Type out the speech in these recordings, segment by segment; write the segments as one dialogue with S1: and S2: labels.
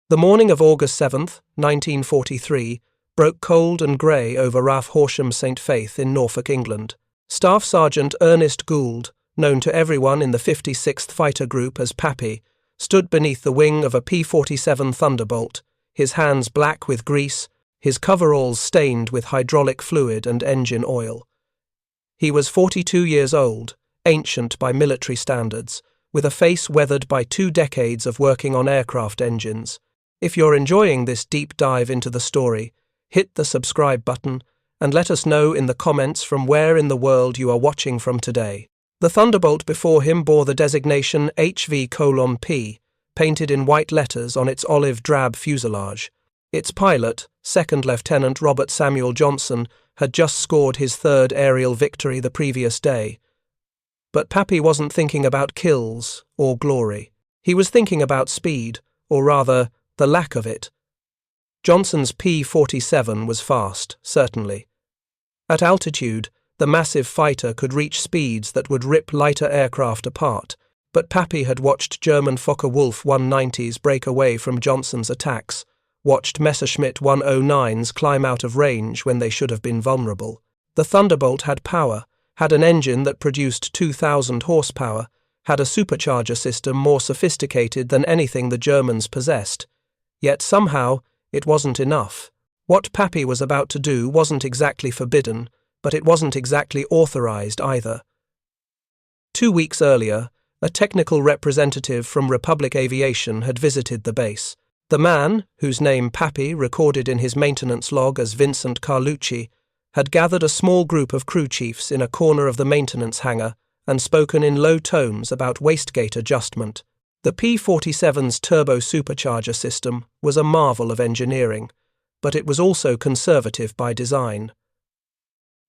S1: The morning of August 7th, 1943, broke cold and grey over RAF Horsham St Faith in Norfolk, England. Staff Sergeant Ernest Gould, known to everyone in the 56th Fighter Group as Pappy, stood beneath the wing of a P-47 Thunderbolt, his hands black with grease, his coveralls stained with hydraulic fluid and engine oil. He was 42 years old, ancient by military standards, with a face weathered by 2 decades of working on aircraft engines. If you're enjoying this deep dive into the story, hit the subscribe button and let us know in the comments from where in the world you are watching from today. The Thunderbolt before him bore the designation HV:P, painted in white letters on its olive-drab fuselage. Its pilot, Second Lieutenant Robert Samuel Johnson, had just scored his 3rd aerial victory the previous day. But Pappy wasn't thinking about kills or glory. He was thinking about speed, or rather, the lack of it. Johnson's P-47 was fast, certainly. At altitude, the massive fighter could reach speeds that would rip lighter aircraft apart, but Pappy had watched German Focke-Wulf 190s break away from Johnson's attacks, watched Messerschmitt 109s climb out of range when they should have been vulnerable. The Thunderbolt had power, had an engine that produced 2,000 horsepower, had a supercharger system more sophisticated than anything the Germans possessed. Yet somehow, it wasn't enough. What Pappy was about to do wasn't exactly forbidden, but it wasn't exactly authorized either. 2 weeks earlier, a technical representative from Republic Aviation had visited the base. The man, whose name Pappy recorded in his maintenance log as Vincent Carlucci, had gathered a small group of crew chiefs in a corner of the maintenance hangar and spoken in low tones about wastegate adjustment. The P-47's turbo-supercharger system was a marvel of engineering, but it was also conservative by design.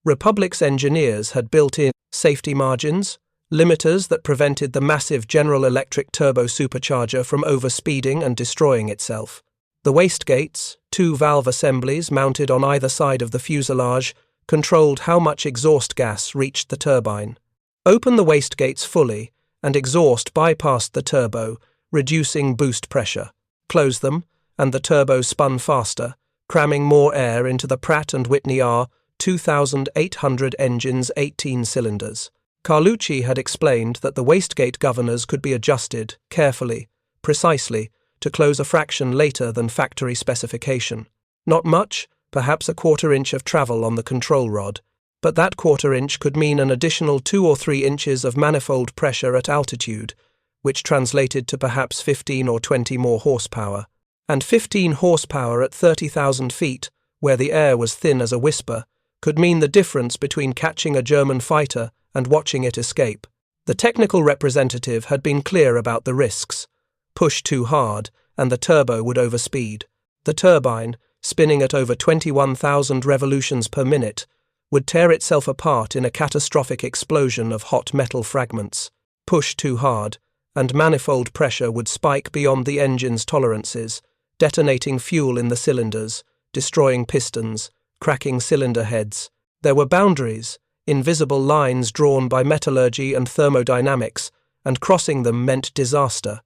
S1: Republic's engineers had built in safety margins, limiters that prevented the massive General Electric turbo-supercharger from overspeeding and destroying itself. The wastegates, 2 valve assemblies mounted on either side of the fuselage, controlled how much exhaust gas reached the turbine. Open the wastegates fully, and exhaust bypassed the turbo, reducing boost pressure. Close them, and the turbo spun faster, cramming more air into the Pratt & Whitney R 2800 engine's 18 cylinders. Carlucci had explained that the wastegate governors could be adjusted, carefully, precisely, to close a fraction later than factory specification. Not much, perhaps a 1/4 inch of travel on the control rod, but that 1/4 inch could mean an additional 2 or 3 inches of manifold pressure at altitude, which translated to perhaps 15 or 20 more horsepower. And 15 horsepower at 30,000 feet, where the air was thin as a whisper, could mean the difference between catching a German fighter and watching it escape. The technical representative had been clear about the risks. Push too hard, and the turbo would overspeed. The turbine, spinning at over 21,000 revolutions per minute, would tear itself apart in a catastrophic explosion of hot metal fragments. Push too hard, and manifold pressure would spike beyond the engine's tolerances, detonating fuel in the cylinders, destroying pistons, cracking cylinder heads. There were boundaries, invisible lines drawn by metallurgy and thermodynamics, and crossing them meant disaster.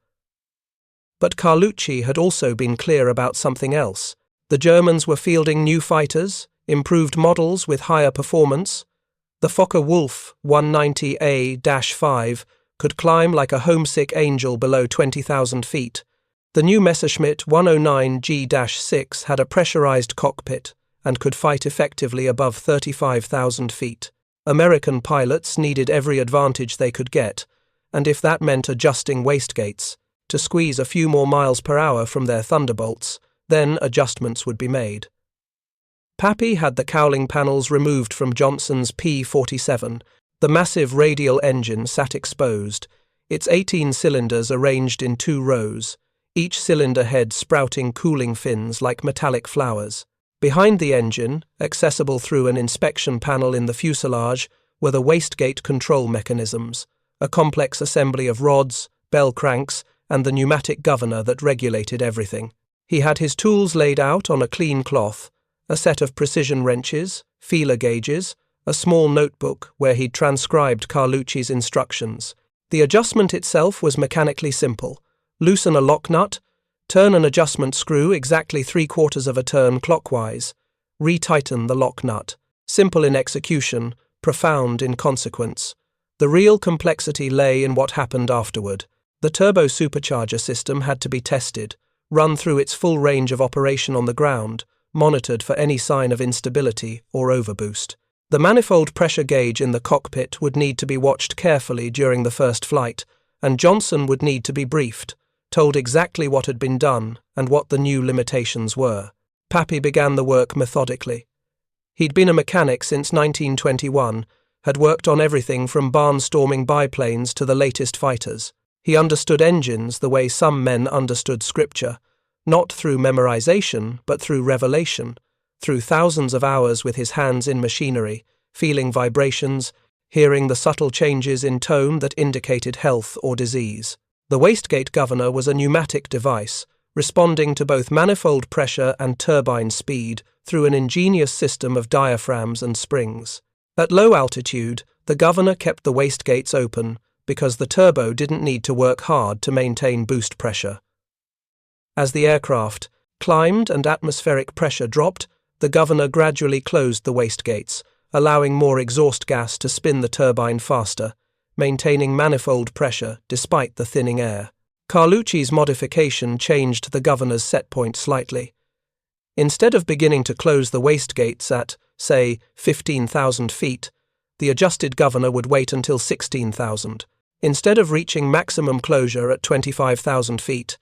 S1: But Carlucci had also been clear about something else. The Germans were fielding new fighters, improved models with higher performance. The Focke-Wulf 190A-5 could climb like a homesick angel below 20,000 feet. The new Messerschmitt 109G-6 had a pressurized cockpit and could fight effectively above 35,000 feet. American pilots needed every advantage they could get, and if that meant adjusting wastegates to squeeze a few more miles per hour from their Thunderbolts, then adjustments would be made. Pappy had the cowling panels removed from Johnson's P-47. The massive radial engine sat exposed, its 18 cylinders arranged in 2 rows, each cylinder head sprouting cooling fins like metallic flowers. Behind the engine, accessible through an inspection panel in the fuselage, were the wastegate control mechanisms, a complex assembly of rods, bell cranks, and the pneumatic governor that regulated everything. He had his tools laid out on a clean cloth, a set of precision wrenches, feeler gauges, a small notebook where he'd transcribed Carlucci's instructions. The adjustment itself was mechanically simple. Loosen a lock nut, Turn an adjustment screw exactly 3/4 of a turn clockwise. Retighten the lock nut. Simple in execution, profound in consequence. The real complexity lay in what happened afterward. The turbo-supercharger system had to be tested, run through its full range of operation on the ground, monitored for any sign of instability or overboost. The manifold pressure gauge in the cockpit would need to be watched carefully during the first flight, and Johnson would need to be briefed, told exactly what had been done and what the new limitations were. Pappy began the work methodically. He'd been a mechanic since 1921, had worked on everything from barnstorming biplanes to the latest fighters. He understood engines the way some men understood scripture, not through memorization, but through revelation, through thousands of hours with his hands in machinery, feeling vibrations, hearing the subtle changes in tone that indicated health or disease. The wastegate governor was a pneumatic device, responding to both manifold pressure and turbine speed through an ingenious system of diaphragms and springs. At low altitude, the governor kept the wastegates open because the turbo didn't need to work hard to maintain boost pressure. As the aircraft climbed and atmospheric pressure dropped, the governor gradually closed the wastegates, allowing more exhaust gas to spin the turbine faster, maintaining manifold pressure despite the thinning air. Carlucci's modification changed the governor's set point slightly. Instead of beginning to close the wastegates at, say, 15,000 feet, the adjusted governor would wait until 16,000. Instead of reaching maximum closure at 25,000 feet,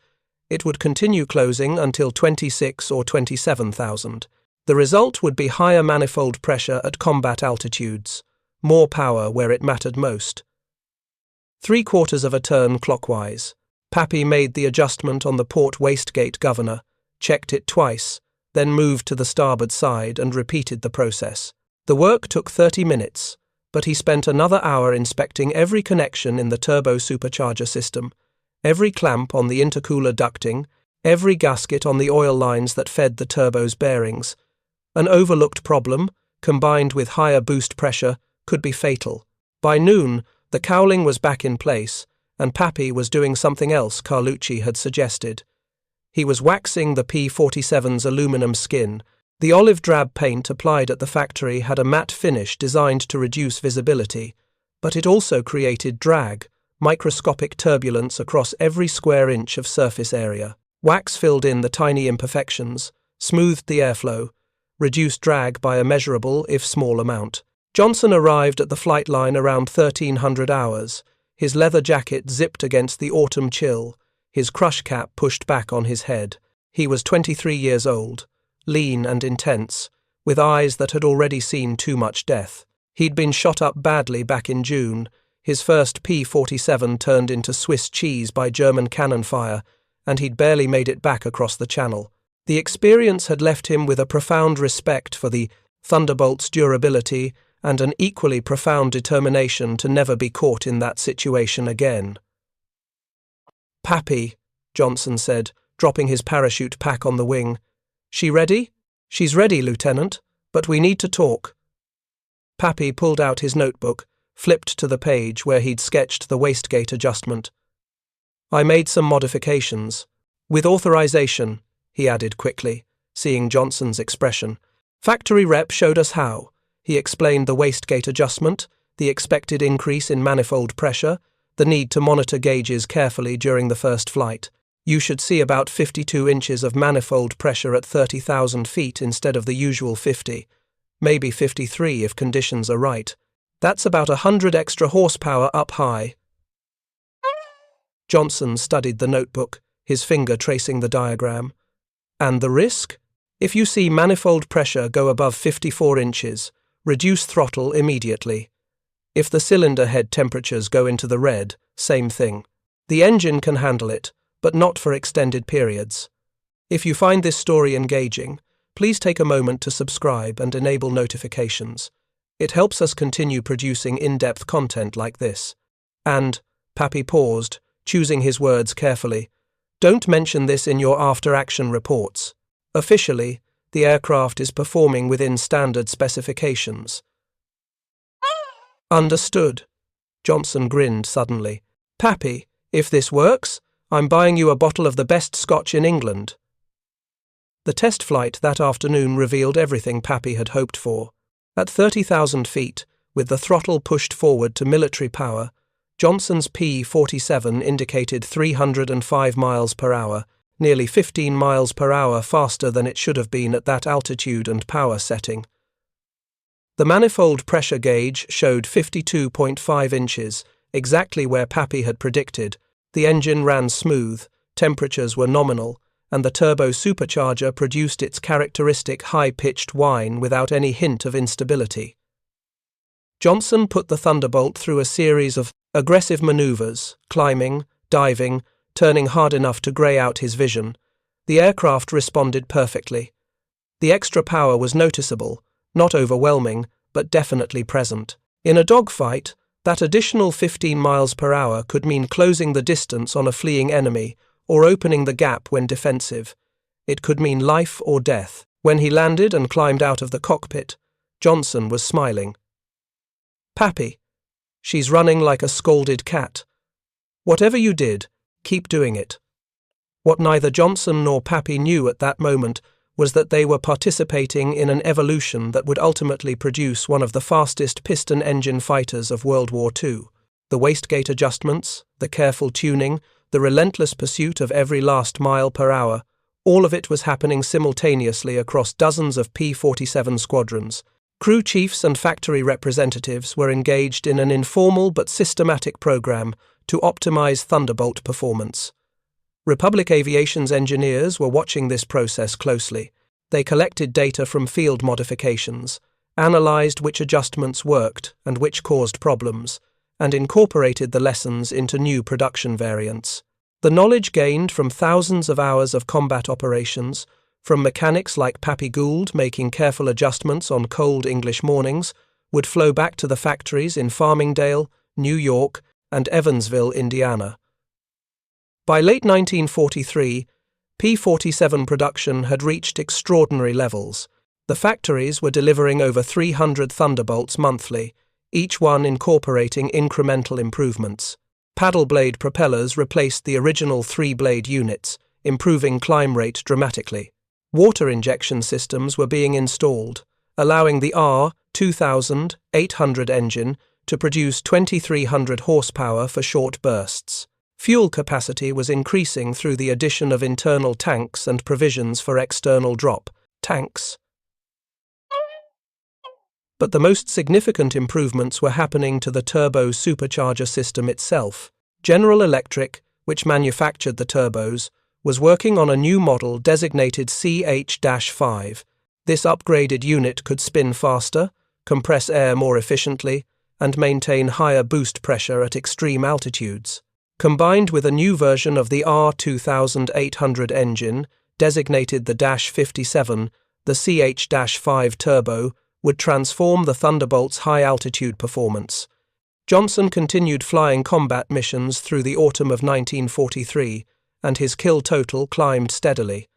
S1: it would continue closing until 26 or 27,000. The result would be higher manifold pressure at combat altitudes, more power where it mattered most. 3/4 of a turn clockwise. Pappy made the adjustment on the port wastegate governor, checked it twice, then moved to the starboard side and repeated the process. The work took 30 minutes, but he spent another hour inspecting every connection in the turbo-supercharger system, every clamp on the intercooler ducting, every gasket on the oil lines that fed the turbo's bearings. An overlooked problem, combined with higher boost pressure, could be fatal. By noon, the cowling was back in place, and Pappy was doing something else Carlucci had suggested. He was waxing the P-47's aluminum skin. The olive-drab paint applied at the factory had a matte finish designed to reduce visibility, but it also created drag, microscopic turbulence across every square inch of surface area. Wax filled in the tiny imperfections, smoothed the airflow, reduced drag by a measurable, if small, amount. Johnson arrived at the flight line around 1300 hours, his leather jacket zipped against the autumn chill, his crush cap pushed back on his head. He was 23 years old, lean and intense, with eyes that had already seen too much death. He'd been shot up badly back in June. His first P-47 turned into Swiss cheese by German cannon fire, and he'd barely made it back across the channel. The experience had left him with a profound respect for the Thunderbolts' durability and an equally profound determination to never be caught in that situation again. "Pappy," Johnson said, dropping his parachute pack on the wing. "She ready?" "She's ready, Lieutenant, but we need to talk." Pappy pulled out his notebook, flipped to the page where he'd sketched the wastegate adjustment. "I made some modifications. With authorization," he added quickly, seeing Johnson's expression. "Factory rep showed us how. He explained the wastegate adjustment, the expected increase in manifold pressure, the need to monitor gauges carefully during the first flight. You should see about 52 inches of manifold pressure at 30,000 feet instead of the usual 50, maybe 53 if conditions are right. That's about 100 extra horsepower up high." Johnson studied the notebook, his finger tracing the diagram. "And the risk? If you see manifold pressure go above 54 inches, reduce throttle immediately. If the cylinder head temperatures go into the red, same thing. The engine can handle it, but not for extended periods. If you find this story engaging, please take a moment to subscribe and enable notifications. It helps us continue producing in-depth content like this. And," Pappy paused, choosing his words carefully, "don't mention this in your after-action reports. Officially, the aircraft is performing within standard specifications." "Understood." Johnson grinned suddenly. "Pappy, if this works, I'm buying you a bottle of the best scotch in England." The test flight that afternoon revealed everything Pappy had hoped for. At 30,000 feet, with the throttle pushed forward to military power, Johnson's P-47 indicated 305 miles per hour, nearly 15 miles per hour faster than it should have been at that altitude and power setting. The manifold pressure gauge showed 52.5 inches, exactly where Pappy had predicted. The engine ran smooth, temperatures were nominal, and the turbo-supercharger produced its characteristic high-pitched whine without any hint of instability. Johnson put the Thunderbolt through a series of aggressive maneuvers, climbing, diving, turning hard enough to grey out his vision. The aircraft responded perfectly. The extra power was noticeable, not overwhelming, but definitely present. In a dogfight, that additional 15 miles per hour could mean closing the distance on a fleeing enemy or opening the gap when defensive. It could mean life or death. When he landed and climbed out of the cockpit, Johnson was smiling. "Pappy, she's running like a scalded cat. Whatever you did, keep doing it." What neither Johnson nor Pappy knew at that moment was that they were participating in an evolution that would ultimately produce one of the fastest piston engine fighters of World War II. The wastegate adjustments, the careful tuning, the relentless pursuit of every last mile per hour, all of it was happening simultaneously across dozens of P-47 squadrons. Crew chiefs and factory representatives were engaged in an informal but systematic program to optimize Thunderbolt performance. Republic Aviation's engineers were watching this process closely. They collected data from field modifications, analyzed which adjustments worked and which caused problems, and incorporated the lessons into new production variants. The knowledge gained from thousands of hours of combat operations, from mechanics like Pappy Gould making careful adjustments on cold English mornings, would flow back to the factories in Farmingdale, New York, and Evansville, Indiana. By late 1943, P-47 production had reached extraordinary levels. The factories were delivering over 300 Thunderbolts monthly, each one incorporating incremental improvements. Paddle blade propellers replaced the original three-blade units, improving climb rate dramatically. Water injection systems were being installed, allowing the R-2800 engine to produce 2,300 horsepower for short bursts. Fuel capacity was increasing through the addition of internal tanks and provisions for external drop tanks. But the most significant improvements were happening to the turbo-supercharger system itself. General Electric, which manufactured the turbos, was working on a new model designated CH-5. This upgraded unit could spin faster, compress air more efficiently, and maintain higher boost pressure at extreme altitudes. Combined with a new version of the R-2800 engine, designated the -57, the CH-5 turbo would transform the Thunderbolt's high-altitude performance. Johnson continued flying combat missions through the autumn of 1943, and his kill total climbed steadily.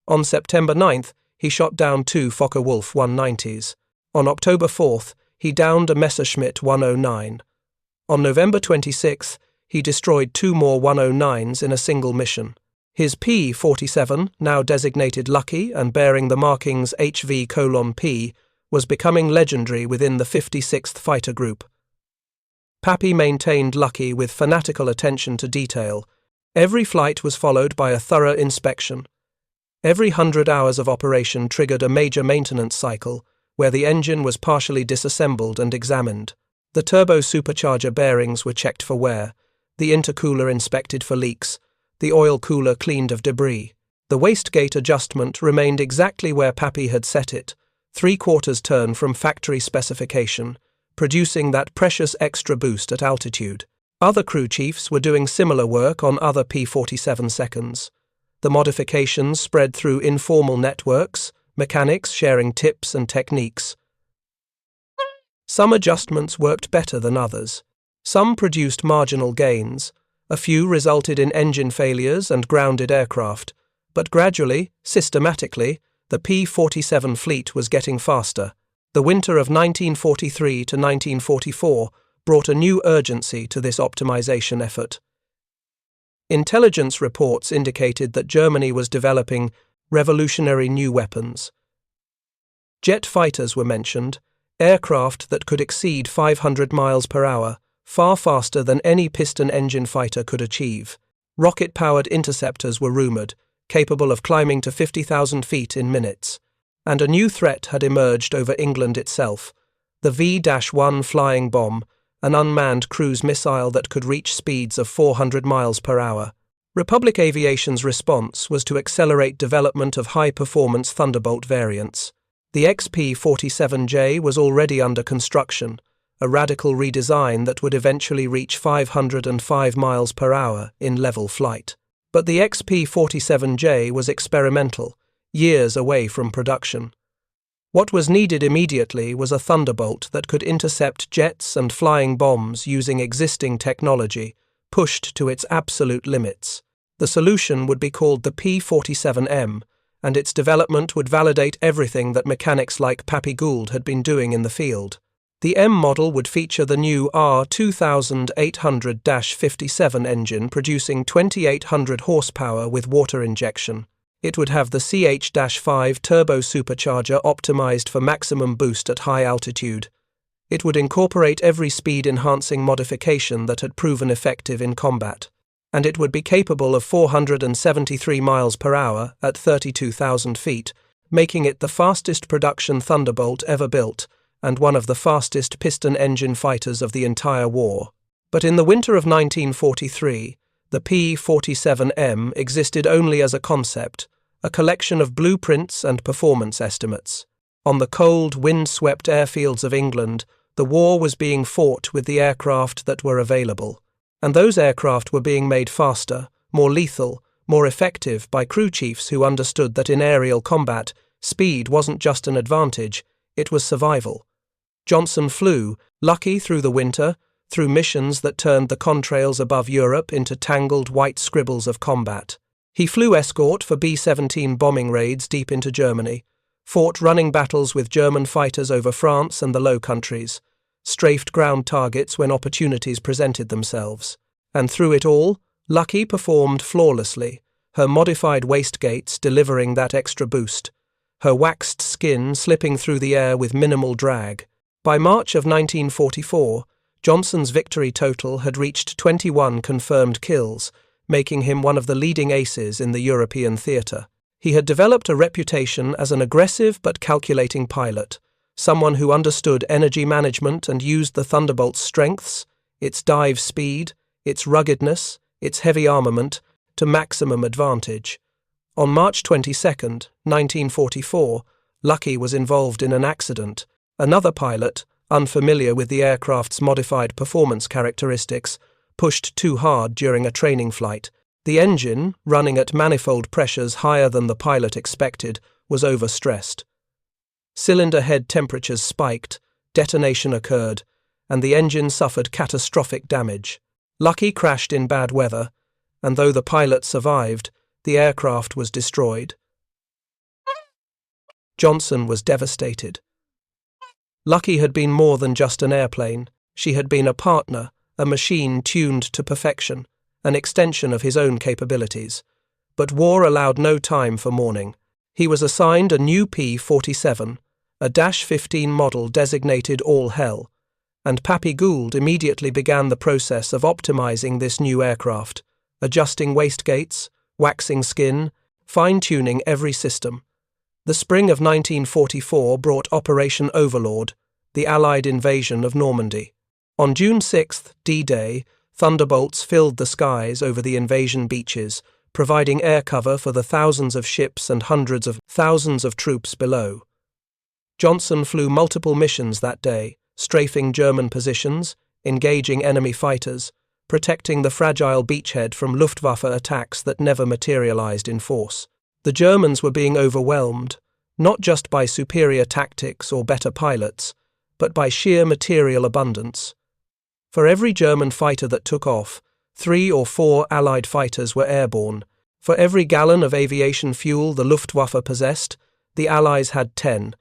S1: On September 9th, he shot down 2 Focke-Wulf 190s. On October 4th, he downed a Messerschmitt 109. On November 26th, he destroyed 2 more 109s in a single mission. His P-47, now designated Lucky and bearing the markings HV:P, was becoming legendary within the 56th Fighter Group. Pappy maintained Lucky with fanatical attention to detail. Every flight was followed by a thorough inspection. Every 100 hours of operation triggered a major maintenance cycle, where the engine was partially disassembled and examined. The turbo-supercharger bearings were checked for wear, the intercooler inspected for leaks, the oil cooler cleaned of debris. The wastegate adjustment remained exactly where Pappy had set it, 3/4 turn from factory specification, producing that precious extra boost at altitude. Other crew chiefs were doing similar work on other P-47 seconds. The modifications spread through informal networks, mechanics sharing tips and techniques. Some adjustments worked better than others. Some produced marginal gains. A few resulted in engine failures and grounded aircraft. But gradually, systematically, the P-47 fleet was getting faster. The winter of 1943 to 1944 brought a new urgency to this optimization effort. Intelligence reports indicated that Germany was developing revolutionary new weapons. Jet fighters were mentioned, aircraft that could exceed 500 miles per hour, far faster than any piston-engine fighter could achieve. Rocket-powered interceptors were rumoured, capable of climbing to 50,000 feet in minutes. And a new threat had emerged over England itself, the V-1 flying bomb, an unmanned cruise missile that could reach speeds of 400 miles per hour. Republic Aviation's response was to accelerate development of high-performance Thunderbolt variants. The XP-47J was already under construction, a radical redesign that would eventually reach 505 miles per hour in level flight. But the XP-47J was experimental, years away from production. What was needed immediately was a Thunderbolt that could intercept jets and flying bombs using existing technology, pushed to its absolute limits. The solution would be called the P-47M, and its development would validate everything that mechanics like Pappy Gould had been doing in the field. The M model would feature the new R2800-57 engine producing 2,800 horsepower with water injection. It would have the CH-5 turbo-supercharger optimized for maximum boost at high altitude. It would incorporate every speed-enhancing modification that had proven effective in combat. And it would be capable of 473 miles per hour at 32,000 feet, making it the fastest production Thunderbolt ever built and one of the fastest piston-engine fighters of the entire war. But in the winter of 1943, the P-47M existed only as a concept, a collection of blueprints and performance estimates. On the cold, wind-swept airfields of England, the war was being fought with the aircraft that were available. And those aircraft were being made faster, more lethal, more effective by crew chiefs who understood that in aerial combat, speed wasn't just an advantage, it was survival. Johnson flew, lucky through the winter, through missions that turned the contrails above Europe into tangled white scribbles of combat. He flew escort for B-17 bombing raids deep into Germany, fought running battles with German fighters over France and the Low Countries, strafed ground targets when opportunities presented themselves. And through it all, Lucky performed flawlessly, her modified wastegates delivering that extra boost, her waxed skin slipping through the air with minimal drag. By March of 1944, Johnson's victory total had reached 21 confirmed kills, making him one of the leading aces in the European theatre. He had developed a reputation as an aggressive but calculating pilot, someone who understood energy management and used the Thunderbolt's strengths, its dive speed, its ruggedness, its heavy armament, to maximum advantage. On March 22, 1944, Lucky was involved in an accident. Another pilot, unfamiliar with the aircraft's modified performance characteristics, pushed too hard during a training flight. The engine, running at manifold pressures higher than the pilot expected, was overstressed. Cylinder head temperatures spiked, detonation occurred, and the engine suffered catastrophic damage. Lucky crashed in bad weather, and though the pilot survived, the aircraft was destroyed. Johnson was devastated. Lucky had been more than just an airplane. She had been a partner, a machine tuned to perfection, an extension of his own capabilities. But war allowed no time for mourning. He was assigned a new P-47, a -15 model designated All Hell, and Pappy Gould immediately began the process of optimizing this new aircraft, adjusting wastegates, waxing skin, fine-tuning every system. The spring of 1944 brought Operation Overlord, the Allied invasion of Normandy. On June 6, D-Day, Thunderbolts filled the skies over the invasion beaches, providing air cover for the thousands of ships and hundreds of thousands of troops below. Johnson flew multiple missions that day, strafing German positions, engaging enemy fighters, protecting the fragile beachhead from Luftwaffe attacks that never materialized in force. The Germans were being overwhelmed, not just by superior tactics or better pilots, but by sheer material abundance. For every German fighter that took off, 3 or 4 Allied fighters were airborne. For every gallon of aviation fuel the Luftwaffe possessed, the Allies had 10,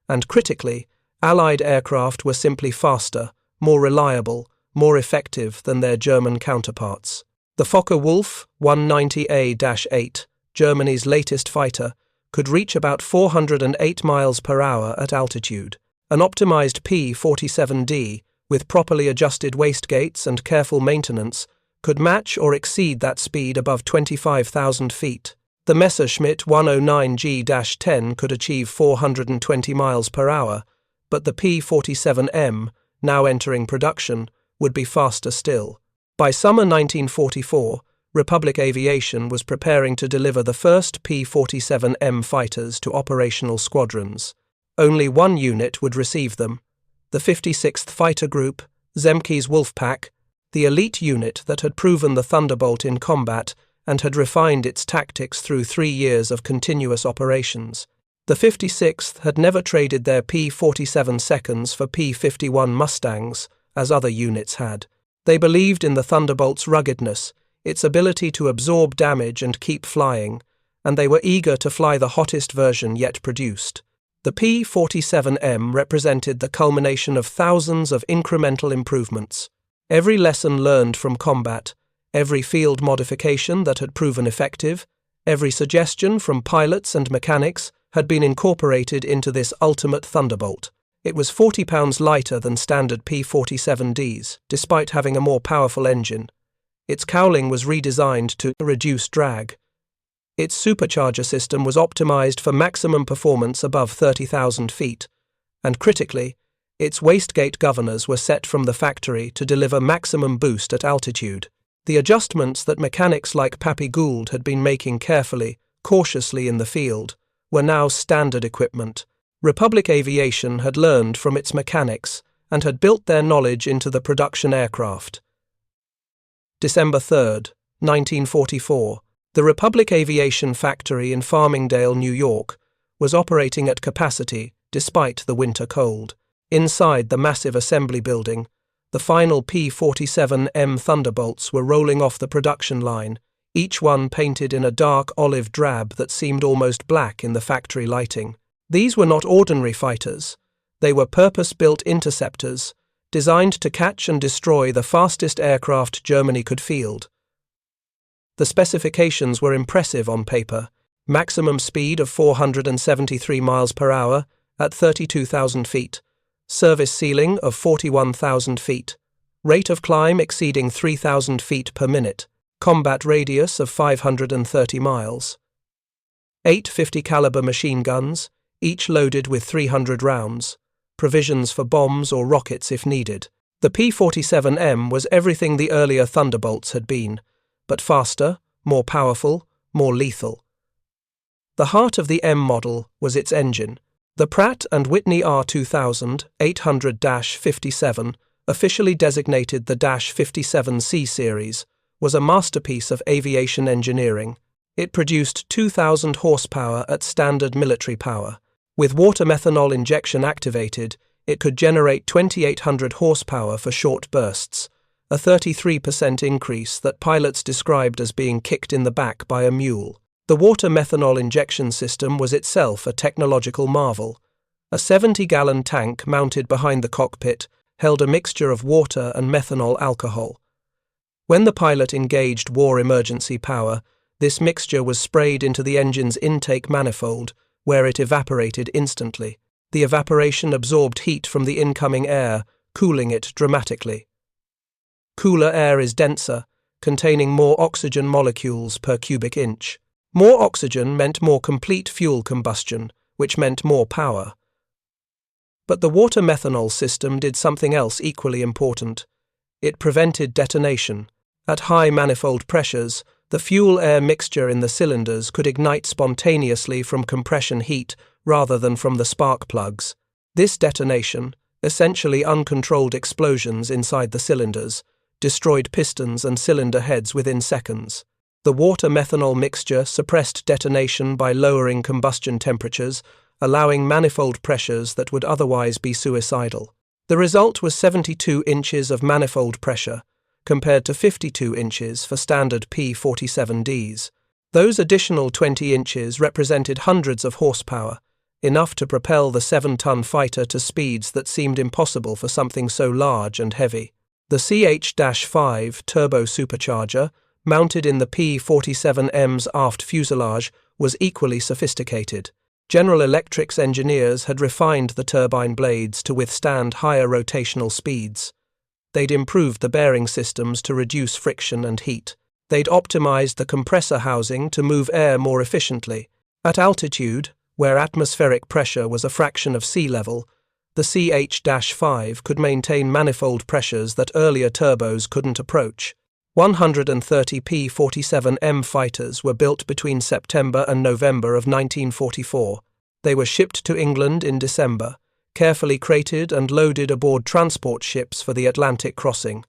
S1: and critically, Allied aircraft were simply faster, more reliable, more effective than their German counterparts. The Focke-Wulf 190A-8, Germany's latest fighter, could reach about 408 miles per hour at altitude. An optimized P-47D, with properly adjusted wastegates and careful maintenance, could match or exceed that speed above 25,000 feet. The Messerschmitt 109G-10 could achieve 420 miles per hour, but the P-47M, now entering production, would be faster still. By summer 1944, Republic Aviation was preparing to deliver the first P-47M fighters to operational squadrons. Only one unit would receive them, the 56th Fighter Group, Zemke's Wolfpack, the elite unit that had proven the Thunderbolt in combat and had refined its tactics through 3 years of continuous operations. The 56th had never traded their P-47 seconds for P-51 Mustangs, as other units had. They believed in the Thunderbolt's ruggedness, its ability to absorb damage and keep flying, and they were eager to fly the hottest version yet produced. The P-47M represented the culmination of thousands of incremental improvements. Every lesson learned from combat, every field modification that had proven effective, every suggestion from pilots and mechanics had been incorporated into this ultimate Thunderbolt. It was 40 pounds lighter than standard P-47Ds, despite having a more powerful engine. Its cowling was redesigned to reduce drag. Its supercharger system was optimized for maximum performance above 30,000 feet, and critically, its wastegate governors were set from the factory to deliver maximum boost at altitude. The adjustments that mechanics like Pappy Gould had been making carefully, cautiously in the field, were now standard equipment. Republic Aviation had learned from its mechanics and had built their knowledge into the production aircraft. December 3, 1944, the Republic Aviation factory in Farmingdale, New York, was operating at capacity despite the winter cold. Inside the massive assembly building, the final P-47M Thunderbolts were rolling off the production line, each one painted in a dark olive drab that seemed almost black in the factory lighting. These were not ordinary fighters. They were purpose-built interceptors, designed to catch and destroy the fastest aircraft Germany could field. The specifications were impressive on paper: maximum speed of 473 miles per hour at 32,000 feet, service ceiling of 41,000 feet, rate of climb exceeding 3,000 feet per minute, combat radius of 530 miles. 8 50 caliber machine guns, each loaded with 300 rounds, provisions for bombs or rockets if needed. The P-47M was everything the earlier Thunderbolts had been, but faster, more powerful, more lethal. The heart of the M model was its engine. The Pratt & Whitney R2000 800-57, officially designated the -57C series, was a masterpiece of aviation engineering. It produced 2,000 horsepower at standard military power. With water methanol injection activated, it could generate 2,800 horsepower for short bursts, a 33% increase that pilots described as being kicked in the back by a mule. The water methanol injection system was itself a technological marvel. A 70-gallon tank mounted behind the cockpit held a mixture of water and methanol alcohol. When the pilot engaged war emergency power, this mixture was sprayed into the engine's intake manifold, where it evaporated instantly. The evaporation absorbed heat from the incoming air, cooling it dramatically. Cooler air is denser, containing more oxygen molecules per cubic inch. More oxygen meant more complete fuel combustion, which meant more power. But the water methanol system did something else equally important. It prevented detonation. At high manifold pressures, the fuel-air mixture in the cylinders could ignite spontaneously from compression heat rather than from the spark plugs. This detonation, essentially uncontrolled explosions inside the cylinders, destroyed pistons and cylinder heads within seconds. The water-methanol mixture suppressed detonation by lowering combustion temperatures, allowing manifold pressures that would otherwise be suicidal. The result was 72 inches of manifold pressure, compared to 52 inches for standard P-47Ds. Those additional 20 inches represented hundreds of horsepower, enough to propel the 7-ton fighter to speeds that seemed impossible for something so large and heavy. The CH-5 turbo-supercharger, mounted in the P-47M's aft fuselage, was equally sophisticated. General Electric's engineers had refined the turbine blades to withstand higher rotational speeds. They'd improved the bearing systems to reduce friction and heat. They'd optimized the compressor housing to move air more efficiently. At altitude, where atmospheric pressure was a fraction of sea level, the CH-5 could maintain manifold pressures that earlier turbos couldn't approach. 130 P-47M fighters were built between September and November of 1944. They were shipped to England in December, carefully crated and loaded aboard transport ships for the Atlantic crossing.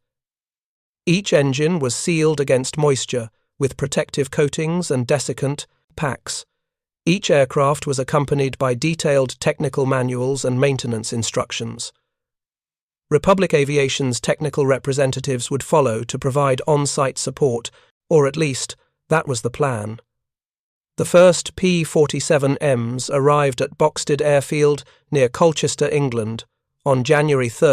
S1: Each engine was sealed against moisture with protective coatings and desiccant packs. Each aircraft was accompanied by detailed technical manuals and maintenance instructions. Republic Aviation's technical representatives would follow to provide on-site support, or at least, that was the plan. The first P-47Ms arrived at Boxted Airfield near Colchester, England, on January 3,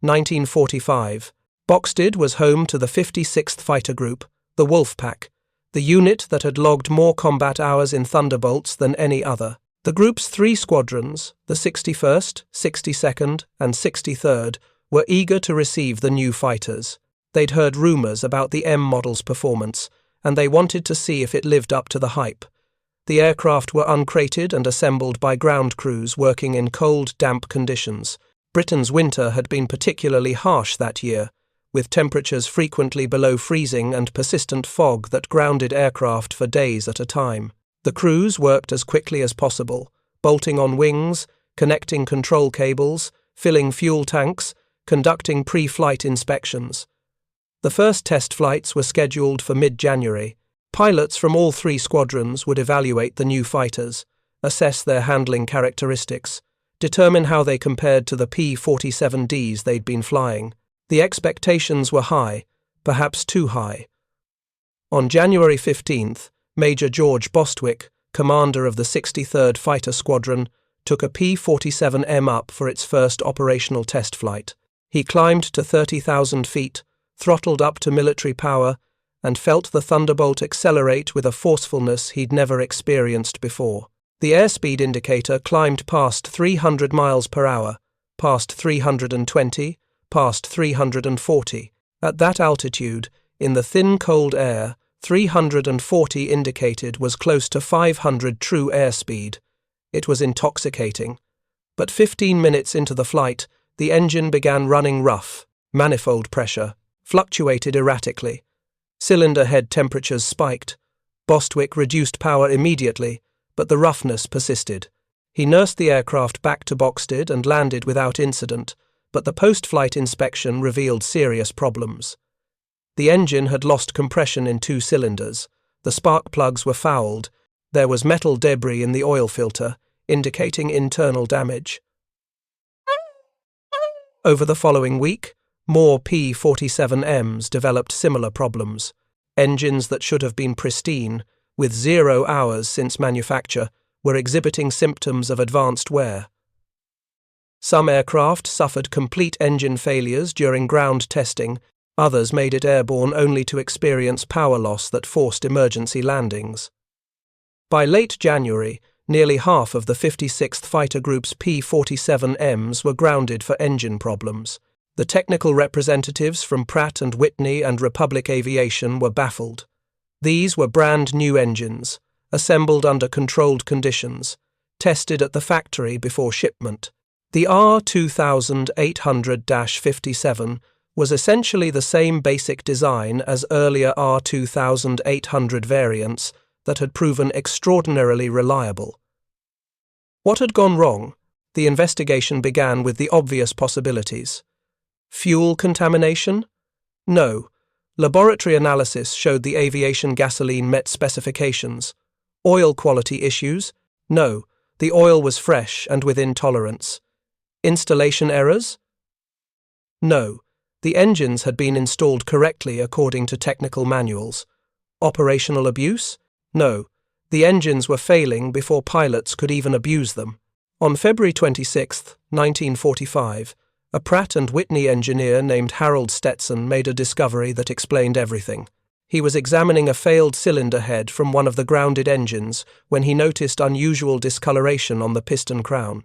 S1: 1945. Boxted was home to the 56th Fighter Group, the Wolfpack, the unit that had logged more combat hours in Thunderbolts than any other. The group's three squadrons, the 61st, 62nd, and 63rd, were eager to receive the new fighters. They'd heard rumours about the M model's performance, and they wanted to see if it lived up to the hype. The aircraft were uncrated and assembled by ground crews working in cold, damp conditions. Britain's winter had been particularly harsh that year, with temperatures frequently below freezing and persistent fog that grounded aircraft for days at a time. The crews worked as quickly as possible, bolting on wings, connecting control cables, filling fuel tanks, conducting pre-flight inspections. The first test flights were scheduled for mid-January. Pilots from all three squadrons would evaluate the new fighters, assess their handling characteristics, determine how they compared to the P-47Ds they'd been flying. The expectations were high, perhaps too high. On January 15th, Major George Bostwick, commander of the 63rd Fighter Squadron, took a P-47M up for its first operational test flight. He climbed to 30,000 feet, throttled up to military power, and felt the Thunderbolt accelerate with a forcefulness he'd never experienced before. The airspeed indicator climbed past 300 miles per hour, past 320, past 340. At that altitude, in the thin cold air, 340 indicated was close to 500 true airspeed. It was intoxicating. But 15 minutes into the flight, the engine began running rough. Manifold pressure fluctuated erratically. Cylinder head temperatures spiked. Bostwick reduced power immediately, but the roughness persisted. He nursed the aircraft back to Boxted and landed without incident, but the post-flight inspection revealed serious problems. The engine had lost compression in two cylinders, the spark plugs were fouled, there was metal debris in the oil filter, indicating internal damage. Over the following week, more P-47Ms developed similar problems. Engines that should have been pristine, with 0 hours since manufacture, were exhibiting symptoms of advanced wear. Some aircraft suffered complete engine failures during ground testing, others made it airborne only to experience power loss that forced emergency landings. By late January, nearly half of the 56th Fighter Group's P-47Ms were grounded for engine problems. The technical representatives from Pratt & Whitney and Republic Aviation were baffled. These were brand new engines, assembled under controlled conditions, tested at the factory before shipment. The R2800-57 was essentially the same basic design as earlier R2800 variants that had proven extraordinarily reliable. What had gone wrong? The investigation began with the obvious possibilities. Fuel contamination? No. Laboratory analysis showed the aviation gasoline met specifications. Oil quality issues? No. The oil was fresh and within tolerance. Installation errors? No. The engines had been installed correctly according to technical manuals. Operational abuse? No. The engines were failing before pilots could even abuse them. On February 26, 1945, a Pratt & Whitney engineer named Harold Stetson made a discovery that explained everything. He was examining a failed cylinder head from one of the grounded engines when he noticed unusual discoloration on the piston crown.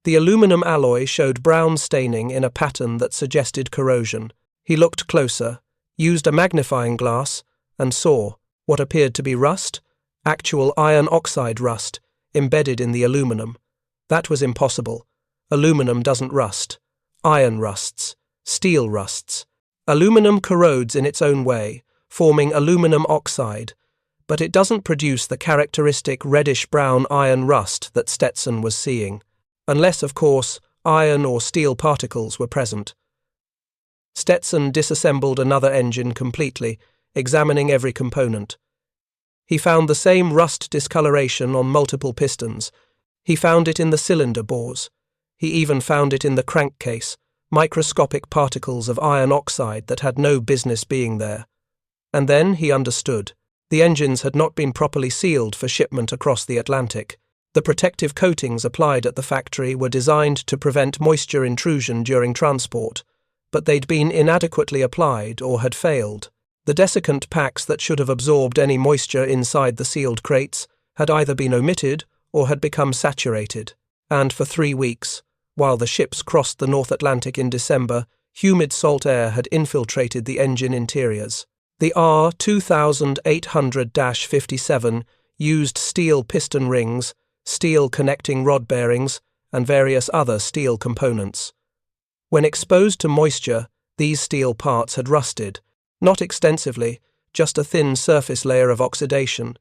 S1: The aluminum alloy showed brown staining in a pattern that suggested corrosion. He looked closer, used a magnifying glass, and saw what appeared to be rust, actual iron oxide rust, embedded in the aluminum. That was impossible. Aluminum doesn't rust. Iron rusts. Steel rusts. Aluminum corrodes in its own way, forming aluminum oxide, but it doesn't produce the characteristic reddish-brown iron rust that Stetson was seeing, unless, of course, iron or steel particles were present. Stetson disassembled another engine completely, examining every component. He found the same rust discoloration on multiple pistons. He found it in the cylinder bores. He even found it in the crankcase, microscopic particles of iron oxide that had no business being there. And then he understood. The engines had not been properly sealed for shipment across the Atlantic. The protective coatings applied at the factory were designed to prevent moisture intrusion during transport, but they'd been inadequately applied or had failed. The desiccant packs that should have absorbed any moisture inside the sealed crates had either been omitted or had become saturated, and for 3 weeks, while the ships crossed the North Atlantic in December, humid salt air had infiltrated the engine interiors. The R-2800-57 used steel piston rings, steel connecting rod bearings, and various other steel components. When exposed to moisture, these steel parts had rusted, not extensively, just a thin surface layer of oxidation.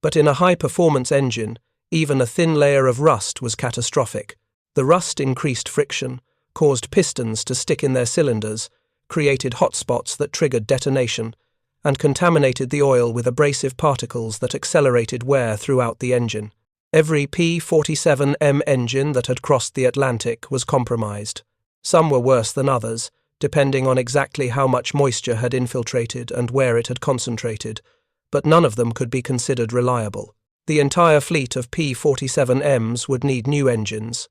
S1: But in a high-performance engine, even a thin layer of rust was catastrophic. The rust increased friction, caused pistons to stick in their cylinders, created hotspots that triggered detonation, and contaminated the oil with abrasive particles that accelerated wear throughout the engine. Every P-47M engine that had crossed the Atlantic was compromised. Some were worse than others, depending on exactly how much moisture had infiltrated and where it had concentrated, but none of them could be considered reliable. The entire fleet of P-47Ms would need new engines.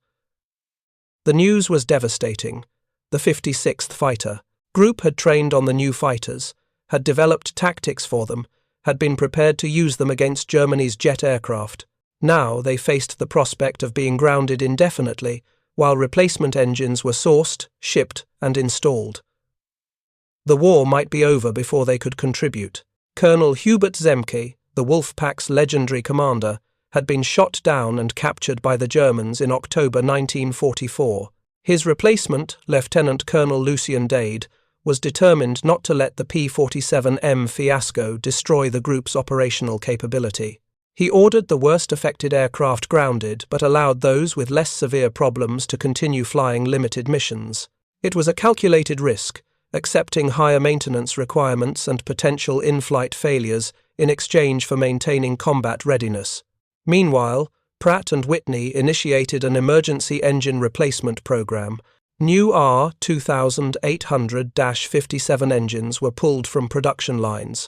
S1: The news was devastating. The 56th Fighter Group had trained on the new fighters, had developed tactics for them, had been prepared to use them against Germany's jet aircraft. Now they faced the prospect of being grounded indefinitely, while replacement engines were sourced, shipped, and installed. The war might be over before they could contribute. Colonel Hubert Zemke, the Wolfpack's legendary commander, had been shot down and captured by the Germans in October 1944. His replacement, Lieutenant Colonel Lucien Dade, was determined not to let the P-47M fiasco destroy the group's operational capability. He ordered the worst affected aircraft grounded but allowed those with less severe problems to continue flying limited missions. It was a calculated risk, accepting higher maintenance requirements and potential in-flight failures in exchange for maintaining combat readiness. Meanwhile, Pratt & Whitney initiated an emergency engine replacement program. New R-2800-57 engines were pulled from production lines,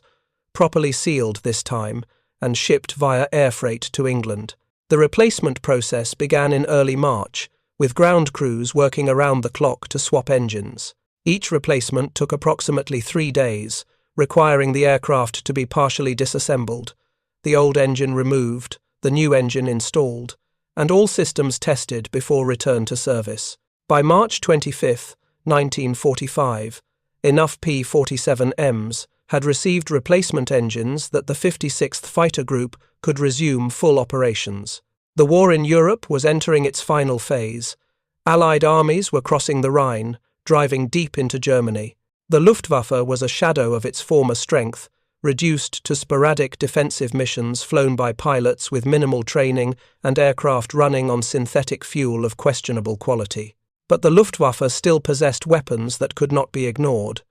S1: properly sealed this time, and shipped via air freight to England. The replacement process began in early March, with ground crews working around the clock to swap engines. Each replacement took approximately 3 days, requiring the aircraft to be partially disassembled, the old engine removed, the new engine installed, and all systems tested before return to service. By March 25, 1945, enough P-47Ms had received replacement engines that the 56th Fighter Group could resume full operations. The war in Europe was entering its final phase. Allied armies were crossing the Rhine, driving deep into Germany. The Luftwaffe was a shadow of its former strength, reduced to sporadic defensive missions flown by pilots with minimal training and aircraft running on synthetic fuel of questionable quality. But the Luftwaffe still possessed weapons that could not be ignored.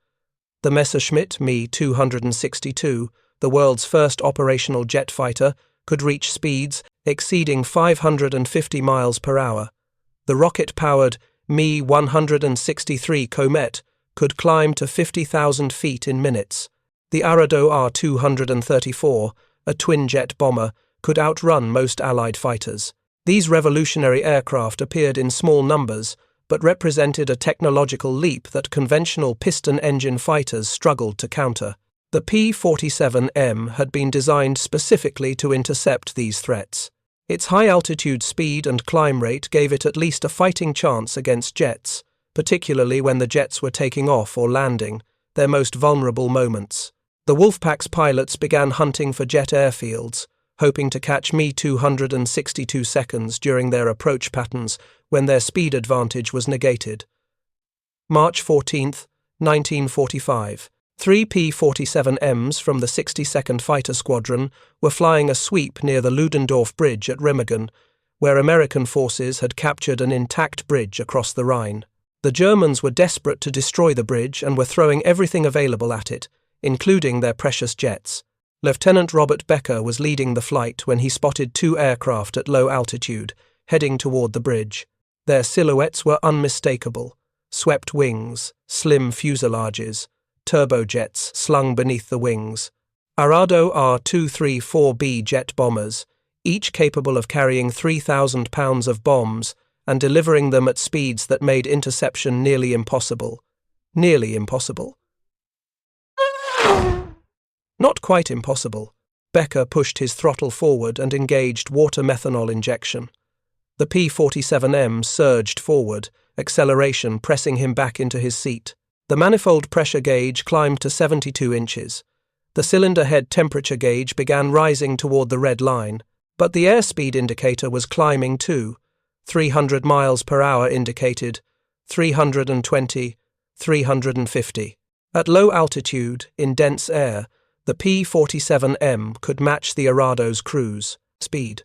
S1: The Messerschmitt Me-262, the world's first operational jet fighter, could reach speeds exceeding 550 miles per hour. The rocket-powered Me-163 Comet could climb to 50,000 feet in minutes. The Arado R-234, a twin-jet bomber, could outrun most Allied fighters. These revolutionary aircraft appeared in small numbers, but represented a technological leap that conventional piston-engine fighters struggled to counter. The P-47M had been designed specifically to intercept these threats. Its high-altitude speed and climb rate gave it at least a fighting chance against jets, particularly when the jets were taking off or landing, their most vulnerable moments. The Wolfpack's pilots began hunting for jet airfields, hoping to catch Me-262 seconds during their approach patterns when their speed advantage was negated. March 14, 1945. 3 P-47Ms from the 62nd Fighter Squadron were flying a sweep near the Ludendorff Bridge at Remagen, where American forces had captured an intact bridge across the Rhine. The Germans were desperate to destroy the bridge and were throwing everything available at it, including their precious jets. Lieutenant Robert Becker was leading the flight when he spotted two aircraft at low altitude, heading toward the bridge. Their silhouettes were unmistakable: swept wings, slim fuselages, turbojets slung beneath the wings. Arado R-234B jet bombers, each capable of carrying 3,000 pounds of bombs and delivering them at speeds that made interception nearly impossible. Nearly impossible. Not quite impossible. Becker pushed his throttle forward and engaged water methanol injection. The P-47M surged forward, acceleration pressing him back into his seat. The manifold pressure gauge climbed to 72 inches. The cylinder head temperature gauge began rising toward the red line, but the airspeed indicator was climbing too. 300 miles per hour indicated, 320, 350. At low altitude, in dense air, the P-47M could match the Arado's cruise speed.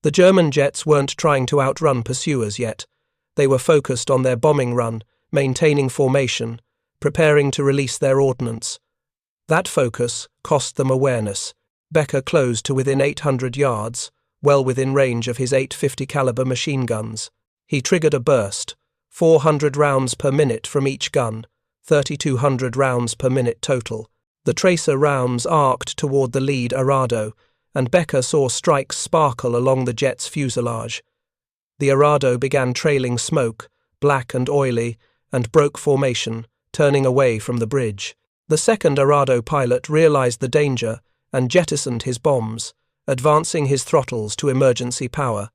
S1: The German jets weren't trying to outrun pursuers yet. They were focused on their bombing run, maintaining formation, preparing to release their ordnance. That focus cost them awareness. Becker closed to within 800 yards, well within range of his 850 caliber machine guns. He triggered a burst, 400 rounds per minute from each gun, 3,200 rounds per minute total. The tracer rounds arced toward the lead Arado, and Becker saw strikes sparkle along the jet's fuselage. The Arado began trailing smoke, black and oily, and broke formation, turning away from the bridge. The second Arado pilot realized the danger and jettisoned his bombs, advancing his throttles to emergency power.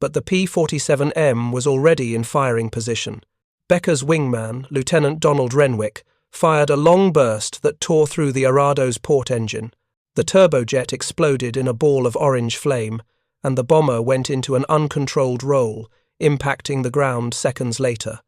S1: But the P-47M was already in firing position. Becker's wingman, Lieutenant Donald Renwick, fired a long burst that tore through the Arado's port engine. The turbojet exploded in a ball of orange flame, and the bomber went into an uncontrolled roll, impacting the ground seconds later.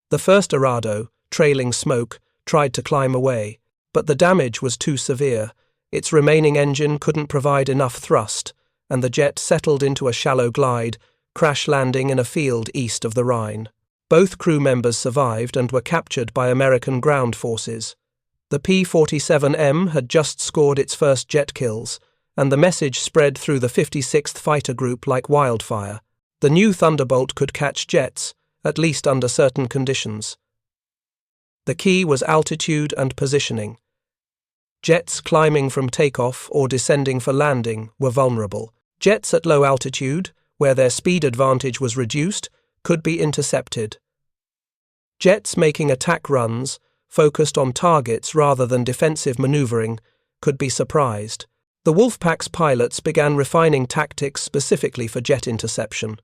S1: The first Arado, trailing smoke, tried to climb away, but the damage was too severe. Its remaining engine couldn't provide enough thrust, and the jet settled into a shallow glide, crash-landing in a field east of the Rhine. Both crew members survived and were captured by American ground forces. The P-47M had just scored its first jet kills, and the message spread through the 56th Fighter Group like wildfire. The new Thunderbolt could catch jets, at least under certain conditions. The key was altitude and positioning. Jets climbing from takeoff or descending for landing were vulnerable. Jets at low altitude, where their speed advantage was reduced, could be intercepted. Jets making attack runs, focused on targets rather than defensive maneuvering, could be surprised. The Wolfpack's pilots began refining tactics specifically for jet interception.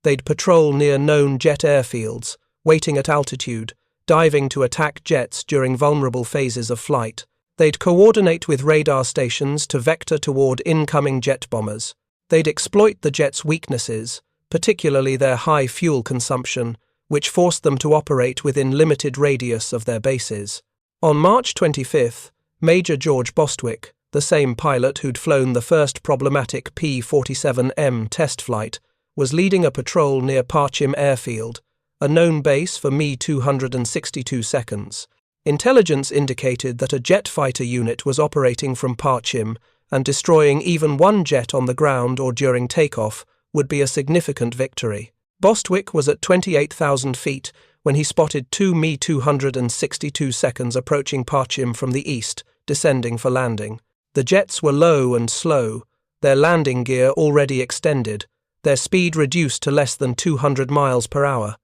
S1: They'd patrol near known jet airfields, waiting at altitude, diving to attack jets during vulnerable phases of flight. They'd coordinate with radar stations to vector toward incoming jet bombers. They'd exploit the jet's weaknesses, particularly their high fuel consumption, which forced them to operate within limited radius of their bases. On March 25, Major George Bostwick, the same pilot who'd flown the first problematic P-47M test flight, was leading a patrol near Parchim Airfield, a known base for Me-262 seconds. Intelligence indicated that a jet fighter unit was operating from Parchim, and destroying even one jet on the ground or during takeoff would be a significant victory. Bostwick was at 28,000 feet when he spotted two Me-262 seconds approaching Parchim from the east, descending for landing. The jets were low and slow, their landing gear already extended, their speed reduced to less than 200 miles per hour.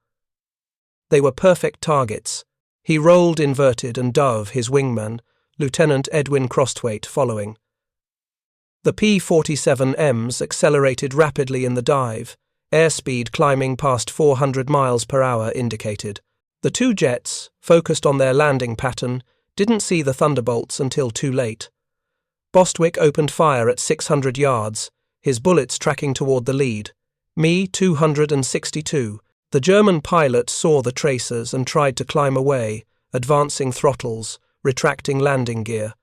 S1: They were perfect targets. He rolled inverted and dove his wingman, Lieutenant Edwin Crosthwaite, following. The P-47Ms accelerated rapidly in the dive, airspeed climbing past 400 miles per hour indicated. The two jets, focused on their landing pattern, didn't see the Thunderbolts until too late. Bostwick opened fire at 600 yards, his bullets tracking toward the lead. Me-262. The German pilot saw the tracers and tried to climb away, advancing throttles, retracting landing gear.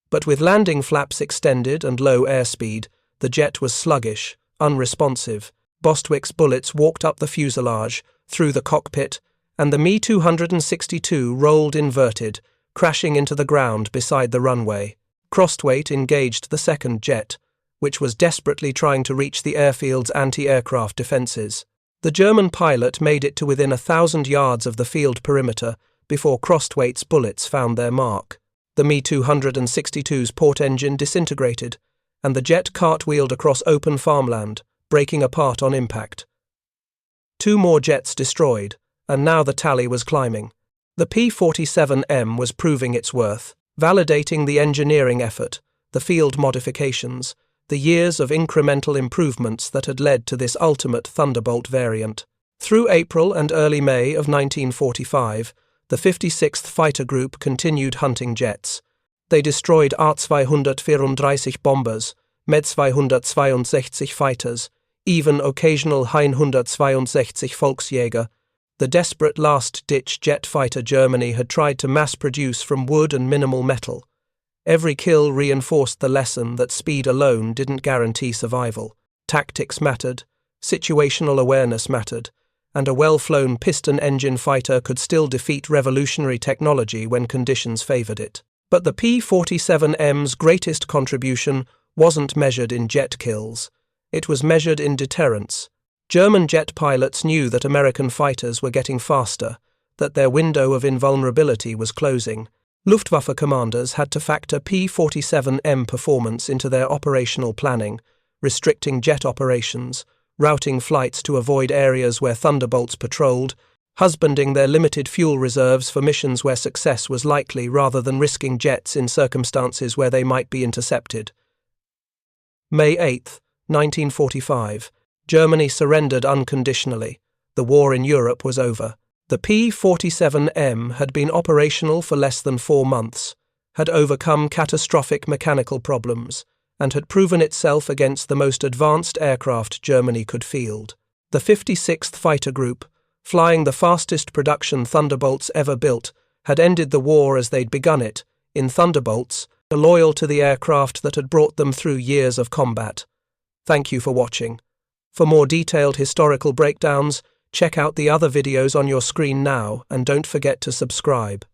S1: But with landing flaps extended and low airspeed, the jet was sluggish, unresponsive. Bostwick's bullets walked up the fuselage, through the cockpit, and the Me-262 rolled inverted, crashing into the ground beside the runway. Crosthwaite engaged the second jet, which was desperately trying to reach the airfield's anti-aircraft defences. The German pilot made it to within 1,000 yards of the field perimeter before Crosthwaite's bullets found their mark. The Me-262's port engine disintegrated, and the jet cartwheeled across open farmland, breaking apart on impact. 2 more jets destroyed, and now the tally was climbing. The P-47M was proving its worth, validating the engineering effort, the field modifications, the years of incremental improvements that had led to this ultimate Thunderbolt variant. Through April and early May of 1945, the 56th Fighter Group continued hunting jets. They destroyed A-234 bombers, Med-262 fighters, even occasional Hein-162 Volksjäger. The desperate last-ditch jet fighter Germany had tried to mass-produce from wood and minimal metal. Every kill reinforced the lesson that speed alone didn't guarantee survival. Tactics mattered, situational awareness mattered, and a well-flown piston-engine fighter could still defeat revolutionary technology when conditions favoured it. But the P-47M's greatest contribution wasn't measured in jet kills. It was measured in deterrence. German jet pilots knew that American fighters were getting faster, that their window of invulnerability was closing. Luftwaffe commanders had to factor P-47M performance into their operational planning, restricting jet operations, routing flights to avoid areas where Thunderbolts patrolled, husbanding their limited fuel reserves for missions where success was likely rather than risking jets in circumstances where they might be intercepted. May 8, 1945. Germany surrendered unconditionally. The war in Europe was over. The P-47M had been operational for less than 4 months, had overcome catastrophic mechanical problems, and had proven itself against the most advanced aircraft Germany could field. The 56th Fighter Group, flying the fastest production Thunderbolts ever built, had ended the war as they'd begun it, in Thunderbolts, loyal to the aircraft that had brought them through years of combat. Thank you for watching. For more detailed historical breakdowns, check out the other videos on your screen now and don't forget to subscribe.